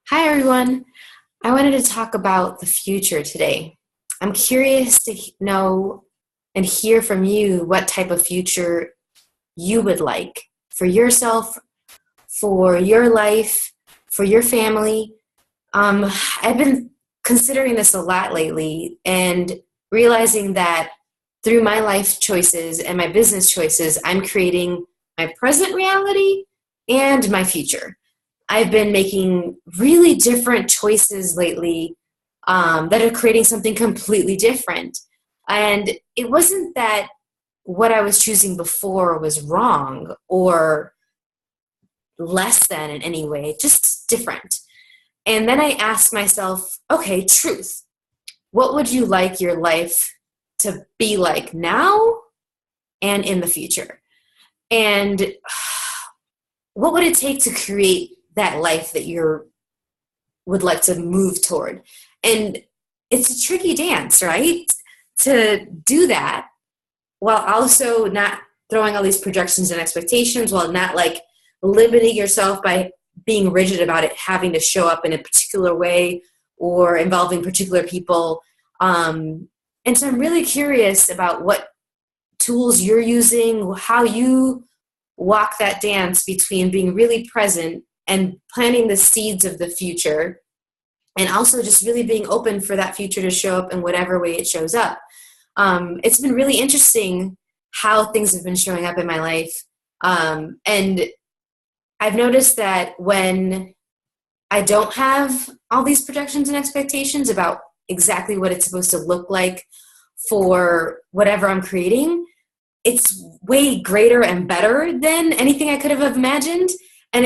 Hi, everyone. I wanted to talk about the future today. I'm curious to know and hear from you what type of future you would like for yourself, for your life, for your family. I've been considering this a lot lately and realizing that through my life choices and my business choices, I'm creating my present reality and my future. I've been making really different choices lately that are creating something completely different. And it wasn't that what I was choosing before was wrong or less than in any way, just different. And then I asked myself, okay, truth. What would you like your life to be like now and in the future? And what would it take to create that life that you would like to move toward? And it's a tricky dance, right? To do that while also not throwing all these projections and expectations, while not like limiting yourself by being rigid about it having to show up in a particular way or involving particular people. And so I'm really curious about what tools you're using, how you walk that dance between being really present and planting the seeds of the future, and also just really being open for that future to show up in whatever way it shows up. It's been really interesting how things have been showing up in my life. And I've noticed that when I don't have all these projections and expectations about exactly what it's supposed to look like for whatever I'm creating, it's way greater and better than anything I could have imagined. And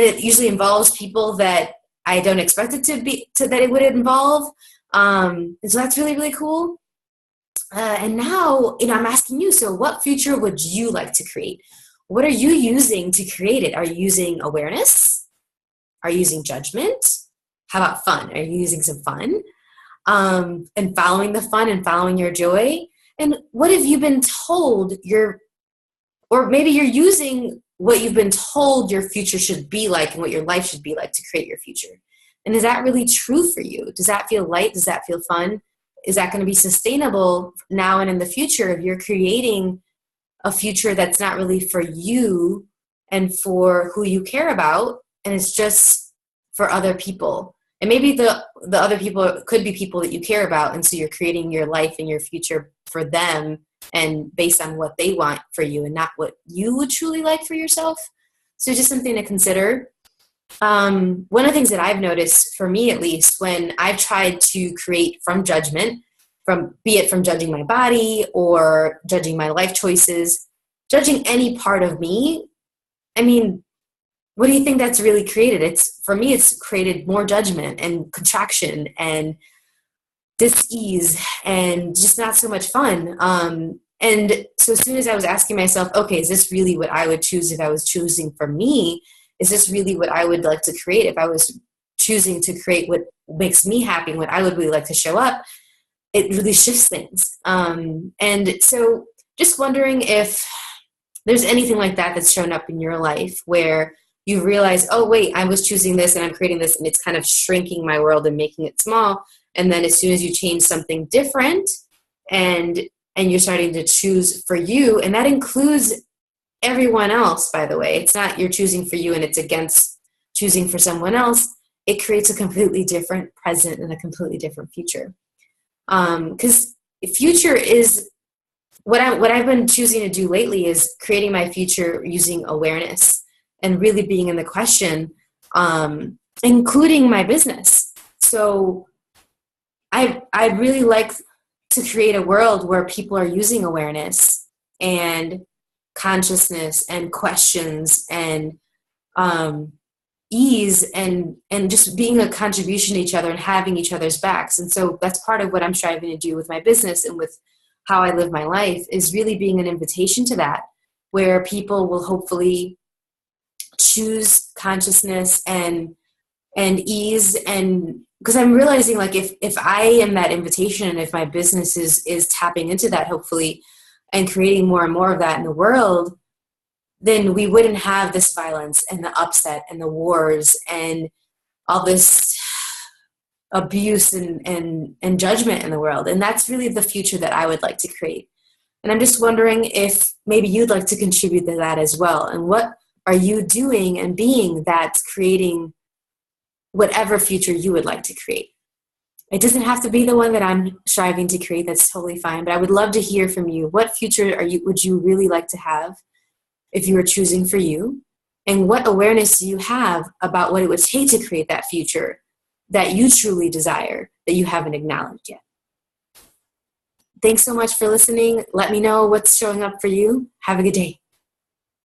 it usually involves people that I don't expect it that it would involve. And so that's really, really cool. And now, I'm asking you, so what future would you like to create? What are you using to create it? Are you using awareness? Are you using judgment? How about fun? Are you using some fun? And following the fun and following your joy? And what have you been told or maybe you're using what you've been told your future should be like and what your life should be like to create your future? And is that really true for you? Does that feel light? Does that feel fun? Is that going to be sustainable now and in the future if you're creating a future that's not really for you and for who you care about, and it's just for other people? And maybe the other people could be people that you care about, and so you're creating your life and your future for them and based on what they want for you and not what you would truly like for yourself. So just something to consider. One of the things that I've noticed, for me at least, when I've tried to create from judgment, be it from judging my body or judging my life choices, judging any part of me, I mean, what do you think that's really created? For me, it's created more judgment and contraction and dis-ease and just not so much fun. And so as soon as I was asking myself, okay, is this really what I would choose if I was choosing for me? Is this really what I would like to create if I was choosing to create what makes me happy and what I would really like to show up? It really shifts things. And so just wondering if there's anything like that that's shown up in your life where you realize, oh, wait, I was choosing this and I'm creating this, and it's kind of shrinking my world and making it small. And then as soon as you change something different and you're starting to choose for you, and that includes everyone else, by the way. It's not you're choosing for you and it's against choosing for someone else. It creates a completely different present and a completely different future. Because future is what I've been choosing to do lately is creating my future using awareness and really being in the question, including my business. So I'd really like to create a world where people are using awareness and consciousness and questions and ease and just being a contribution to each other and having each other's backs. And so that's part of what I'm striving to do with my business and with how I live my life, is really being an invitation to that, where people will hopefully choose consciousness and ease. And because I'm realizing, like, if I am that invitation and if my business is tapping into that, hopefully, and creating more and more of that in the world, then we wouldn't have this violence and the upset and the wars and all this abuse and judgment in the world. And that's really the future that I would like to create. And I'm just wondering if maybe you'd like to contribute to that as well. And what are you doing and being that's creating whatever future you would like to create? It doesn't have to be the one that I'm striving to create. That's totally fine. But I would love to hear from you. What future would you really like to have if you were choosing for you? And what awareness do you have about what it would take to create that future that you truly desire that you haven't acknowledged yet? Thanks so much for listening. Let me know what's showing up for you. Have a good day.